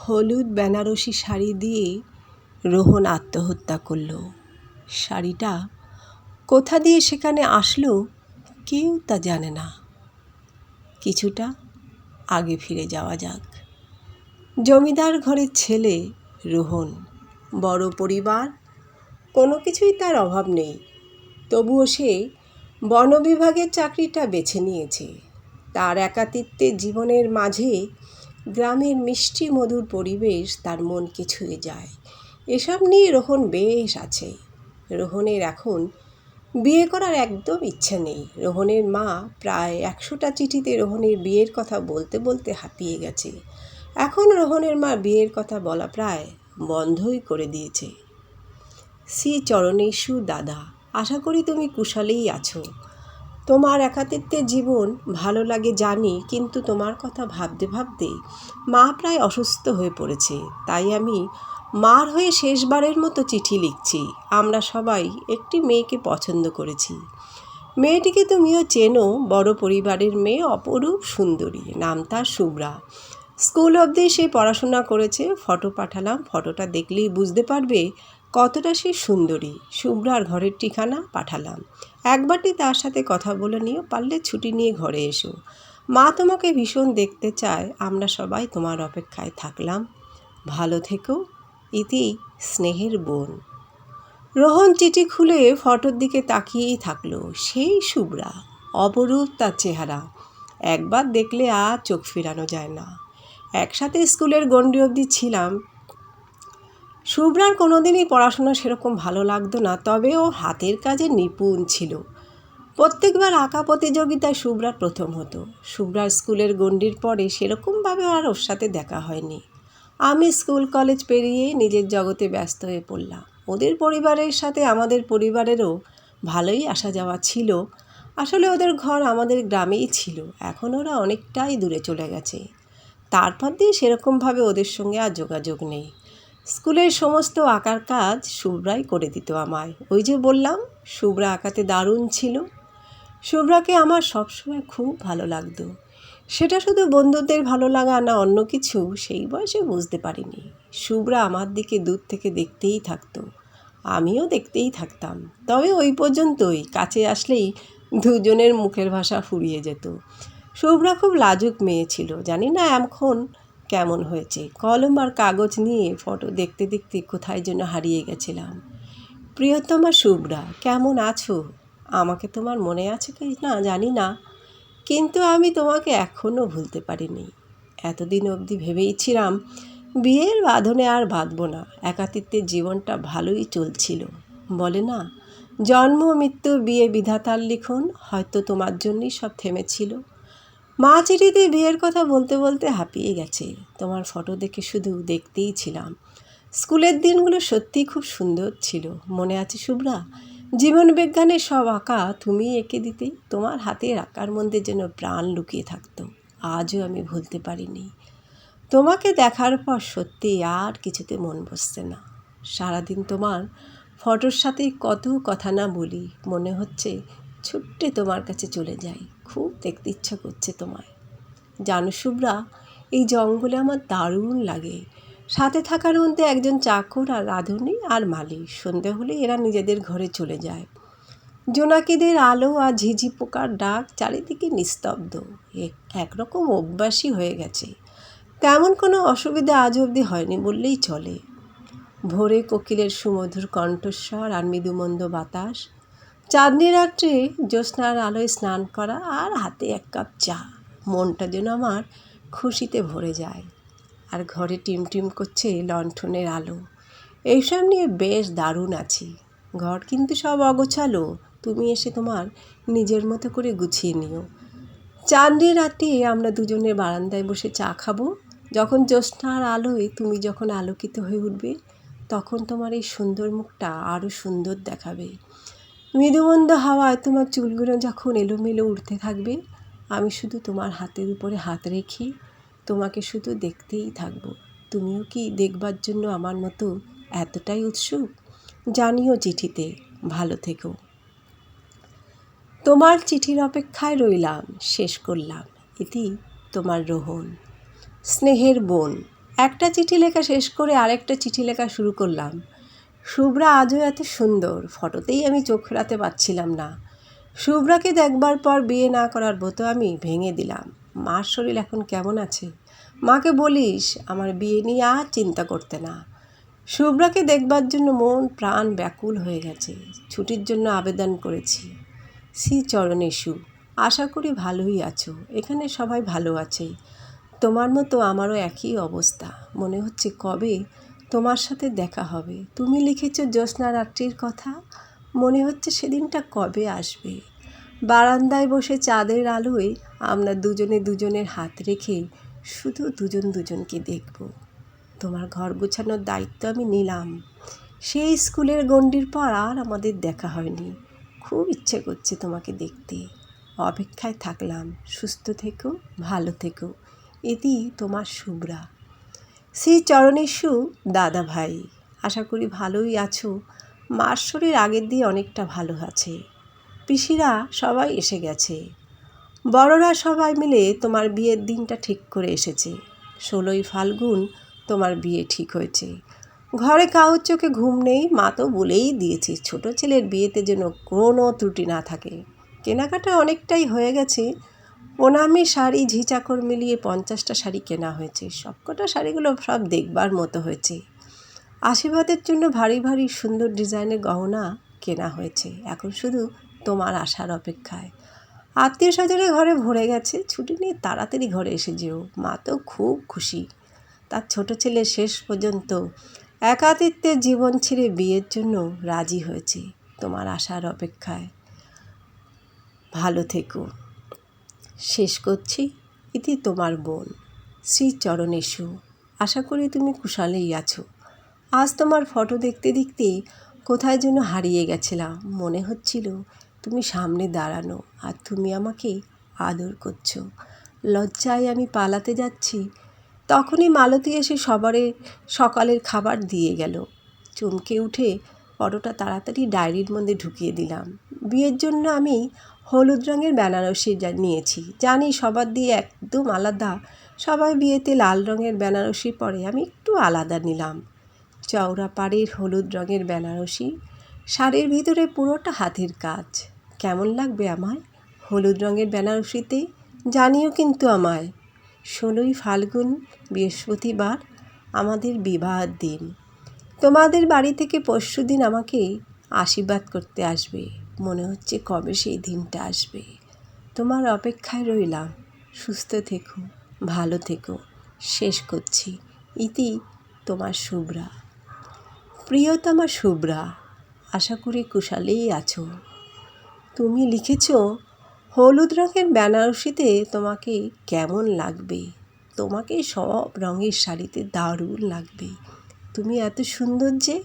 হলুদ বেনারসি শাড়ি দিয়ে রোহন আত্মহত্যা করল। শাড়িটা কোথা দিয়ে সেখানে আসলো কেউ তা জানে না। কিছুটা আগে ফিরে যাওয়া যাক। জমিদার ঘরের ছেলে রোহন, বড় পরিবার, কোনো কিছুই তার অভাব নেই। তবুও সে বন বিভাগের চাকরিটা বেছে নিয়েছে। তার একাকিত্বে জীবনের মাঝে গ্রামের মিষ্টি মধুর পরিবেশ তার মনকে ছুঁয়ে যায়। এসব নিয়ে রোহন বেশ আছে। রোহনের এখন বিয়ে করার একদম ইচ্ছে নেই। রোহনের মা প্রায় 100টা চিঠিতে রোহনের বিয়ের কথা বলতে বলতে হাঁপিয়ে গেছে। এখন রোহনের মা বিয়ের কথা বলা প্রায় বন্ধই করে দিয়েছে। শ্রী চরণেশু দাদা, আশা করি তুমি কুশলেই আছো। তোমার একাকিত্বের জীবন ভালো লাগে জানি, কিন্তু তোমার কথা ভাবতে ভাবতে মা প্রায় অসুস্থ হয়ে পড়েছে। তাই আমি মার হয়ে শেষবারের মতো চিঠি লিখছি। আমরা সবাই একটি মেয়েকে পছন্দ করেছি। মেয়েটিকে তুমিও চেনো, বড় পরিবারের মেয়ে, অপরূপ সুন্দরী, নাম তার শুভ্রা। স্কুল অবধি সে পড়াশোনা করেছে। ফটো পাঠালাম, ফটোটা দেখলেই বুঝতে পারবে কতটা সে সুন্দরী। শুভ্রার ঘরের ঠিকানা পাঠালাম। একবারটি তার সাথে কথা বলে নিও, পারলে ছুটি নিয়ে ঘরে এসো। মা তোমাকে ভীষণ দেখতে চায়। আমরা সবাই তোমার অপেক্ষায় থাকলাম। ভালো থেকো। ইতি স্নেহের বোন। রোহন চিঠি খুলে ফটোর দিকে তাকিয়েই থাকলো। সেই শুভ্রা, অপরূপ তার চেহারা। একবার দেখলে আর চোখ ফেরানো যায় না। একসাথে স্কুলের গণ্ডি অবধি ছিলাম। শুভ্রার কোনোদিনই পড়াশোনা সেরকম ভালো লাগতো না, তবে ও হাতের কাজে নিপুণ ছিল। প্রত্যেকবার আঁকা প্রতিযোগিতায় শুভ্রার প্রথম হতো। শুভ্রার স্কুলের গণ্ডির পরে সেরকমভাবে আর ওর সাথে দেখা হয়নি। আমি স্কুল কলেজ পেরিয়ে নিজের জগতে ব্যস্ত হয়ে পড়লাম। ওদের পরিবারের সাথে আমাদের পরিবারেরও ভালোই আসা যাওয়া ছিল। আসলে ওদের ঘর আমাদের গ্রামেই ছিল। এখন ওরা অনেকটাই দূরে চলে গেছে। তারপর দিয়ে সেরকমভাবে ওদের সঙ্গে আর যোগাযোগ নেই। স্কুলের সমস্ত আঁকার কাজ শুভ্রাই করে দিত আমায়। ওই যে বললাম, শুভ্রা আঁকাতে দারুণ ছিল। শুভ্রাকে আমার সবসময় খুব ভালো লাগতো। সেটা শুধু বন্ধুদের ভালো লাগা না অন্য কিছু, সেই বয়সে বুঝতে পারিনি। শুভ্রা আমার দিকে দূর থেকে দেখতেই থাকতো, আমিও দেখতেই থাকতাম। তবে ওই পর্যন্তই। কাছে আসলেই দুজনের মুখের ভাষা ফুরিয়ে যেত। শুভ্রা খুব লাজুক মেয়ে ছিল। জানি না এখন কেমন হয়েছে। কলম আর কাগজ নিয়ে ফটো দেখতে দেখতে কোথায় যেন হারিয়ে গেছিলাম। প্রিয়তমা শুভ্রা, কেমন আছো? আমাকে তোমার মনে আছে কি না জানি না, কিন্তু আমি তোমাকে এখনও ভুলতে পারিনি। এতদিন অবধি ভেবেইছিলাম বিয়ের বাঁধনে আর বাঁধব না। একাকিত্বের জীবনটা ভালোই চলছিল। বলে না, জন্ম মৃত্যু বিয়ে বিধাতার লিখন, হয়তো তোমার জন্যই সব থেমেছিল। মা চিঠিতে বিয়ের কথা বলতে বলতে হাঁপিয়ে গেছে। তোমার ফটো দেখে শুধু দেখতেই ছিলাম। স্কুলের দিনগুলো সত্যিই খুব সুন্দর ছিল। মনে আছে শুভ্রা, জীবন বিজ্ঞানের সব আঁকা তুমিই এঁকে দিতে। তোমার হাতের আঁকার মধ্যে যেন প্রাণ লুকিয়ে থাকতো। আজও আমি ভুলতে পারিনি। তোমাকে দেখার পর সত্যি আর কিছুতে মন বসছে না। সারাদিন তোমার ফটোর সাথেই কত কথা না বলি। মনে হচ্ছে ছুট্টে তোমার কাছে চলে যাই। খুব দেখতে ইচ্ছা করছে তোমায়। জানো শুভ্রা, এই জঙ্গলে আমার দারুণ লাগে। সাথে থাকার মধ্যে একজন চাকর আর রাঁধুনি আর মালি। সন্ধে হলে এরা নিজেদের ঘরে চলে যায়। জোনাকিদের আলো আর ঝিঝি পোকার ডাক, চারিদিকে নিস্তব্ধ। একরকম অভ্যাসই হয়ে গেছে। তেমন কোনো অসুবিধা আজ অবধি হয়নি বললেই চলে। ভোরে কোকিলের সুমধুর কণ্ঠস্বর আর মৃদুমন্দ বাতাস, চাঁদনি রাত্রে জ্যোৎস্নার আলোয় স্নান করা আর হাতে এক কাপ চা, মনটা যেন আমার খুশিতে ভরে যায়। আর ঘরে টিমটিম করছে লণ্ঠনের আলো। এইসব নিয়ে বেশ দারুণ আছি। ঘর কিন্তু সব অগোছালো। তুমি এসে তোমার নিজের মতো করে গুছিয়ে নিও। চাঁদনি রাতে আমরা দুজনে বারান্দায় বসে চা খাবো। যখন জ্যোৎস্নার আলোয় তুমি যখন আলোকিত হয়ে উঠবে, তখন তোমার এই সুন্দর মুখটা আরও সুন্দর দেখাবে। মৃদুমন্দ হাওয়ায় তোমার চুলগুলো যখন এলোমেলো উঠতে থাকবে, আমি শুধু তোমার হাতের উপরে হাত রেখে তোমাকে শুধু দেখতেই থাকবো। তুমিও কি দেখবার জন্য আমার মতো এতটাই উৎসুক? জানিও চিঠিতে। ভালো থেকো। তোমার চিঠির অপেক্ষায় রইলাম। শেষ করলাম। ইতি তোমার রোহন। স্নেহের বোন। একটা চিঠি লেখা শেষ করে আরেকটা চিঠি লেখা শুরু করলাম। শুভ্রা আজও এত সুন্দর, ফটোতেই আমি চোখ ফেরাতে পারছিলাম না। শুভ্রাকে দেখবার পর বিয়ে না করার ব্রত আমি ভেঙে দিলাম। মার শরীর এখন কেমন আছে? মাকে বলিস আমার বিয়ে নিয়ে আর চিন্তা করতে না। শুভ্রাকে দেখবার জন্য মন প্রাণ ব্যাকুল হয়ে গেছে। ছুটির জন্য আবেদন করেছি। শ্রী চরণেশু, আশা করি ভালোই আছো। এখানে সবাই ভালো আছে। তোমার মতো আমারও একই অবস্থা। মনে হচ্ছে কবে তোমার সাথে দেখা হবে। তুমি লিখেছ জ্যোৎস্না রাত্রির কথা, মনে হচ্ছে সেদিনটা কবে আসবে। বারান্দায় বসে চাঁদের আলোয় আমরা দুজনে দুজনের হাত রেখে শুধু দুজন দুজনকে দেখব। তোমার ঘর গোছানোর দায়িত্ব আমি নিলাম। সেই স্কুলের গণ্ডির পর আর আমাদের দেখা হয়নি। খুব ইচ্ছে করছে তোমাকে দেখতে। অপেক্ষায় থাকলাম। সুস্থ থেকো, ভালো থেকো। এটি তোমার শুভ্রা। শ্রী চরণেশু দাদা ভাই, আশা করি ভালোই আছো। মার শরীর আগের দিয়ে অনেকটা ভালো আছে। পিসিরা সবাই এসে গেছে। বড়রা সবাই মিলে তোমার বিয়ের দিনটা ঠিক করে এসেছে। 16ই ফাল্গুন তোমার বিয়ে ঠিক হয়েছে। ঘরে কাউর চোখে ঘুম নেই। মা তো বলেই দিয়েছে ছোট ছেলের বিয়েতে যেন কোনো ত্রুটি না থাকে। কেনাকাটা অনেকটাই হয়ে গেছে। প্রণামী শাড়ি ঝিচাকর মিলিয়ে 50টা শাড়ি কেনা হয়েছে। সবকটা শাড়িগুলো সব দেখবার মতো হয়েছে। আশীর্বাদের জন্য ভারী ভারী সুন্দর ডিজাইনের গহনা কেনা হয়েছে। এখন শুধু তোমার আসার অপেক্ষায়। আত্মীয় স্বজনের ঘরে ভরে গেছে। ছুটি নিয়ে তাড়াতাড়ি ঘরে এসে যেও। মা তো খুব খুশি। তার ছোট ছেলে শেষ পর্যন্ত একাকিত্বের জীবন ছেড়ে বিয়ের জন্য রাজি হয়েছে। তোমার আসার অপেক্ষায়। ভালো থেকো। শেষ করছি। ইতি তোমার বোন। শ্রী চরণেশু, আশা করি তুমি কুশলেই আছো। আজ তোমার ফটো দেখতে দেখতে কোথায় যেন হারিয়ে গেছিলাম। মনে হচ্ছিল তুমি সামনে দাঁড়ানো আর তুমি আমাকে আদর করছো। লজ্জায় আমি পালাতে যাচ্ছি, তখনই মালতী এসে সকালের খাবার দিয়ে গেল। চমকে উঠে ফটোটা তাড়াতাড়ি ডায়েরির মধ্যে ঢুকিয়ে দিলাম। বিয়ের জন্য আমি হলুদ রঙের বেনারসি নিয়েছি। জানি সবার দিয়ে একদম আলাদা। সবাই বিয়েতে লাল রঙের বেনারসি পরে, আমি একটু আলাদা নিলাম। চওড়া পাড়ের হলুদ রঙের বেনারসি, শাড়ির ভিতরে পুরোটা হাতের কাজ। কেমন লাগবে আমায় হলুদ রঙের বেনারসিতে? জানিও কিন্তু আমায়। 16ই ফাল্গুন বৃহস্পতিবার আমাদের বিবাহের দিন। তোমাদের বাড়ি থেকে পরশুদিন আমাকে আশীর্বাদ করতে আসবে। মনে হচ্ছে কবে সেই দিনটা আসবে। তোমার অপেক্ষায় রইলাম। সুস্থ থেকো, ভালো থেকো। শেষ করছি। ইতি তোমার শুভ্রা। প্রিয়তমা শুভ্রা, আশা করি কুশলেই আছো। তুমি লিখেছ হলুদ রঙের বেনারসিতে তোমাকে কেমন লাগবে। তোমাকে সব রঙের শাড়িতে দারুণ লাগবে। তুমি এত সুন্দর যে।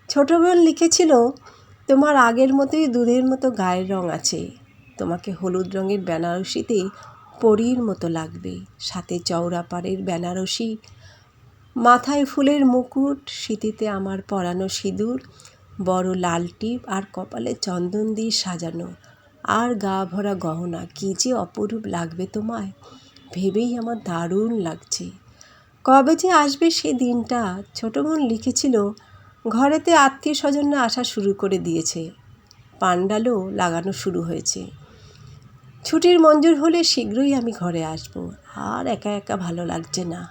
ছোট বোন লিখেছিল তোমার আগের মতোই দুধের মতো গায়ের রং আছে। তোমাকে হলুদ রঙের বেনারসিতে পরীর মতো লাগবে। সাথে চওড়া পাড়ের বেনারসি, মাথায় ফুলের মুকুট, সিঁথিতে আমার পরানো সিঁদুর, বড় লাল টিপ আর কপালে চন্দন দিয়ে সাজানো, আর গা ভরা গহনা। কী যে অপরূপ লাগবে তোমায়, ভেবেই আমার দারুণ লাগছে। কবে যে আসবে সে দিনটা। ছোট বোন লিখেছিল ঘরেতে আত্মীয় স্বজনরা আসা শুরু করে দিয়েছে। পান্ডালও লাগানো শুরু হয়েছে। ছুটির মঞ্জুর হলে শীঘ্রই আমি ঘরে আসব। আর একা একা ভালো লাগছে না।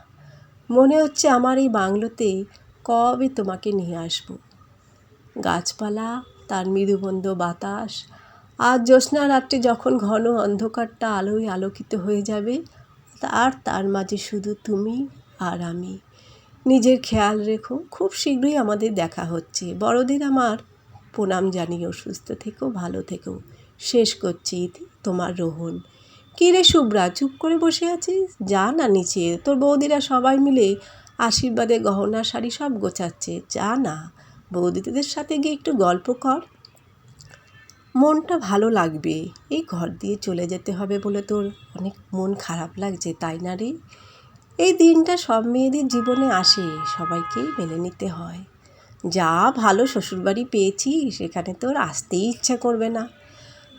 মনে হচ্ছে আমার এই বাংলোতে কবে তোমাকে নিয়ে আসব। গাছপালা, তার মৃদুমন্দ বাতাস, আর জ্যোৎস্না রাত্রে যখন ঘন অন্ধকারটা আলোয় আলোকিত হয়ে যাবে, আর তার মাঝে শুধু তুমি আর আমি। নিজের খেয়াল রেখো। খুব শীঘ্রই আমাদের দেখা হচ্ছে। বড়দের আমার প্রণাম জানিও। সুস্থ থেকো, ভালো থেকো। শেষ করছি। তোমার রোহন। কী রে শুভ্রা, চুপ করে বসে আছিস? যা না নিচে। তোর বৌদিরা সবাই মিলে আশীর্বাদে গহনা শাড়ি সব গোছাচ্ছে। যা না, বৌদিদের সাথে গিয়ে একটু গল্প কর। মনটা ভালো লাগবে। এই ঘর দিয়ে চলে যেতে হবে বলে তোর অনেক মন খারাপ লাগছে, তাই না রে? এই দিনটা সব মেয়েদের জীবনে আসে, সবাইকেই মেনে নিতে হয়। যা ভালো শ্বশুরবাড়ি পেয়েছি, সেখানে তোর আসতেই ইচ্ছা করবে না।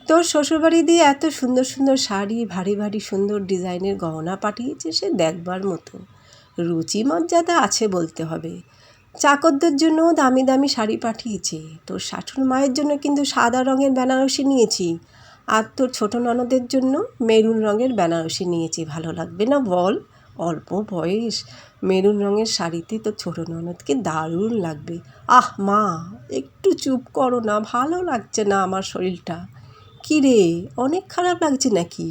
তোর শ্বশুরবাড়ি দিয়ে এত সুন্দর সুন্দর শাড়ি, ভারী ভারী সুন্দর ডিজাইনের গহনা পাঠিয়েছে, সে দেখবার মতো। রুচি মর্যাদা আছে বলতে হবে। চাকরদের জন্য দামি দামি শাড়ি পাঠিয়েছি, তোর শাশুড় মায়ের জন্য কিন্তু সাদা রঙের বেনারসি নিয়েছি, আর তোর ছোটো ননদের জন্য মেরুন রঙের বেনারসি নিয়েছি। ভালো লাগবে না বল? অল্প বয়স, মেরুন রঙের শাড়িতে তোর ছোটো ননদকে দারুণ লাগবে। আহ মা, একটু চুপ করো না, ভালো লাগছে না আমার শরীরটা। কী রে, অনেক খারাপ লাগছে নাকি?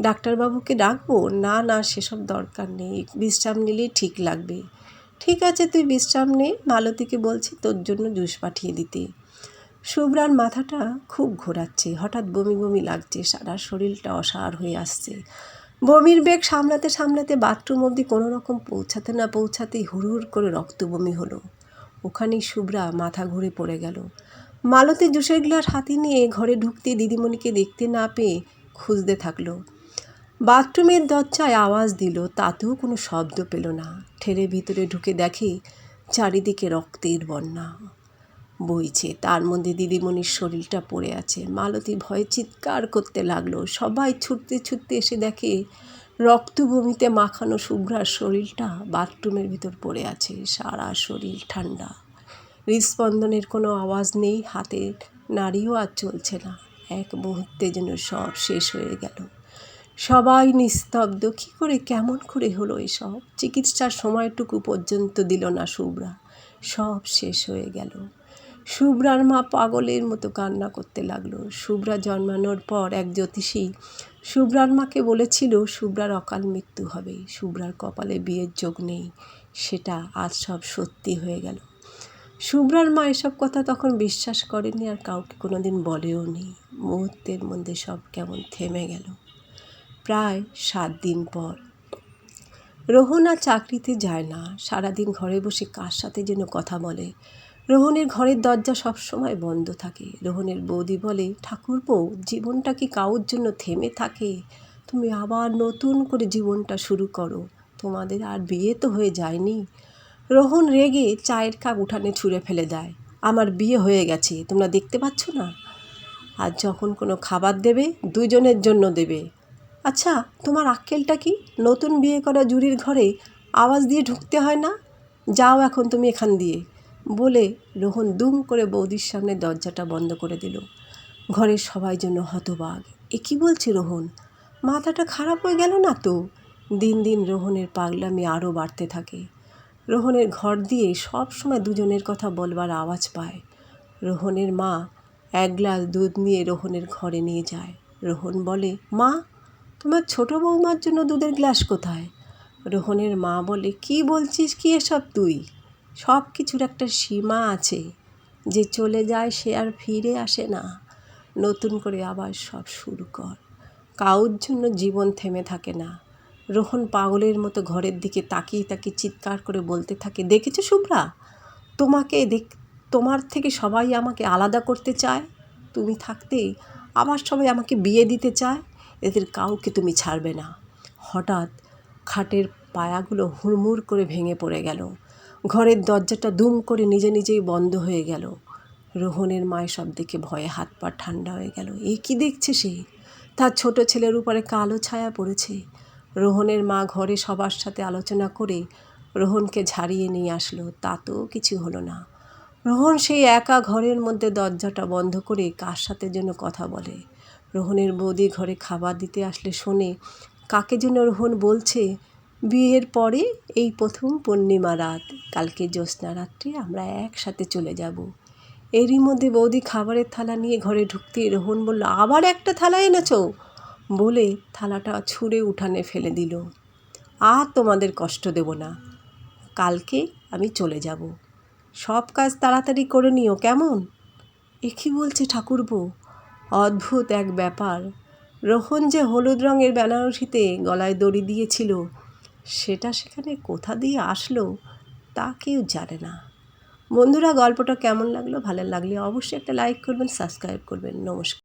ডাক্তারবাবুকে ডাকবো? না না, সেসব দরকার নেই, বিশ্রাম নিলেই ঠিক লাগবে। ঠিক আছে, তুই বিশ্রাম নে, মালতীকে বলছি তোর জন্য জুস পাঠিয়ে দিতে। শুভ্রার মাথাটা খুব ঘোরাচ্ছে, হঠাৎ বমি বমি লাগছে, সারা শরীরটা অসাড় হয়ে আসছে। বমির বেগ সামলাতে সামলাতে বাথরুম অবধি কোনো রকম পৌঁছাতে না পৌঁছাতেই হুড় করে রক্ত বমি হলো। ওখানেই শুভ্রা মাথা ঘুরে পড়ে গেল। মালতী জুসের গ্লাস হাতে নিয়ে ঘরে ঢুকতে দিদিমণিকে দেখতে না পেয়ে খুঁজতে থাকলো। বাথরুমের দরজায় আওয়াজ দিল, তাতেও কোনো শব্দ পেল না। ঠেলে ভিতরে ঢুকে দেখে চারিদিকে রক্তের বন্যা বইছে, তার মধ্যে দিদিমণির শরীরটা পড়ে আছে। মালতী ভয়ে চিৎকার করতে লাগলো। সবাই ছুটতে ছুটতে এসে দেখে রক্ত বমিতে মাখানো শুভ্রার শরীরটা বাথরুমের ভিতর পড়ে আছে, সারা শরীর ঠান্ডা, হৃদস্পন্দনের কোনো আওয়াজ নেই, হাতের নাড়িও আর চলছে না। এক মুহূর্তে যেন সব শেষ হয়ে গেল। সবাই নিস্তব্ধ। কী করে, কেমন করে হলো এসব? চিকিৎসার সময়টুকু পর্যন্ত দিল না শুভ্রা, সব শেষ হয়ে গেল। শুভ্রার মা পাগলের মতো কান্না করতে লাগলো। শুভ্রা জন্মানোর পর এক জ্যোতিষী শুভ্রার মাকে বলেছিল শুভ্রার অকাল মৃত্যু হবে, শুভ্রার কপালে বিয়ের যোগ নেই। সেটা আজ সব সত্যি হয়ে গেল। শুভ্রার মা এসব কথা তখন বিশ্বাস করেনি, আর কাউকে কোনোদিন বলেও নি। মুহূর্তের মধ্যে সব কেমন থেমে গেল। প্রায় 7 দিন পর রোহন আর চাকরিতে যায় না, সারাদিন ঘরে বসে কার সাথে যেন কথা বলে। রোহনের ঘরের দরজা সবসময় বন্ধ থাকে। রোহনের বৌদি বলে, ঠাকুরপো, জীবনটা কি কাউর জন্য থেমে থাকে? তুমি আবার নতুন করে জীবনটা শুরু করো, তোমাদের আর বিয়ে তো হয়ে যায়নি। রোহন রেগে চায়ের কাপ উঠানে ছুঁড়ে ফেলে দেয়। আমার বিয়ে হয়ে গেছে, তোমরা দেখতে পাচ্ছ না? আর যখন কোনো খাবার দেবে, দুজনের জন্য দেবে। আচ্ছা, তোমার আক্কেলটা কি? নতুন বিয়ে করা জুরির ঘরে আওয়াজ দিয়ে ঢুকতে হয় না? যাও এখন তুমি এখান দিয়ে, বলে রোহন দুম করে বৌদির সামনে দরজাটা বন্ধ করে দিল। ঘরের সবাই যেন হতবাক। এ কী বলছে রোহন? মাথাটা খারাপ হয়ে গেল না তো? দিন দিন রোহনের পাগলামি আরও বাড়তে থাকে। রোহনের ঘর দিয়ে সব সময় দুজনের কথা বলবার আওয়াজ পায়। রোহনের মা 1 গ্লাস দুধ নিয়ে রোহনের ঘরে নিয়ে যায়। রোহন বলে, মা, তোমার ছোটো বৌমার জন্য দুধের গ্লাস কোথায়? রোহনের মা বলে, কি বলছিস কি এসব তুই? সব কিছুর একটা সীমা আছে, যে চলে যায় সে আর ফিরে আসে না। নতুন করে আবার সব শুরু কর, কাউর জন্য জীবন থেমে থাকে না। রোহন পাগলের মতো ঘরের দিকে তাকিয়ে তাকিয়ে চিৎকার করে বলতে থাকে, দেখেছো শুভ্রা, তোমার থেকে সবাই আমাকে আলাদা করতে চায়। তুমি থাকতে আবার সবাই আমাকে বিয়ে দিতে চায়। এদের কাউকে তুমি ছাড়বে না। হঠাৎ খাটের পায়াগুলো হুড়মুড় করে ভেঙে পড়ে গেল। ঘরের দরজাটা দুম করে নিজে নিজেই বন্ধ হয়ে গেল। রোহনের মায়ের সব দেখে ভয়ে হাত পা ঠান্ডা হয়ে গেল। এ কী দেখছে সে? তার ছোট ছেলের উপরে কালো ছায়া পড়েছে। রোহনের মা ঘরে সবার সাথে আলোচনা করে রোহনকে ঝাড়িয়ে নিয়ে আসলো, তাতেও কিছু হলো না। রোহন সেই একা ঘরের মধ্যে দরজাটা বন্ধ করে কার সাথে যেন কথা বলে। রোহনের বৌদি ঘরে খাবার দিতে আসলে শোনে কাকে যেন রোহন বলছে, বিয়ের পরে এই প্রথম পূর্ণিমা রাত, কালকে জ্যোৎস্না রাত্রে আমরা একসাথে চলে যাব। এরই মধ্যে বৌদি খাবারের থালা নিয়ে ঘরে ঢুকতেই রোহন বলল, আবার একটা থালা এনেছো, বলে থালাটা ছুঁড়ে উঠানে ফেলে দিল। আর তোমাদের কষ্ট দেব না, কালকে আমি চলে যাব, সব কাজ তাড়াতাড়ি করে নিও, কেমন? এ কী বলছে ঠাকুরপো? অদ্ভুত এক ব্যাপার। রোহন যে হলুদ রঙের বেনারসিতে গলায় দড়ি দিয়েছিল, সেটা সেখানে কোথা দিয়ে আসলো তা কেউ জানে না। বন্ধুরা, গল্পটা কেমন লাগলো? ভালো লাগলে অবশ্যই একটা লাইক করবেন, সাবস্ক্রাইব করবেন। নমস্কার।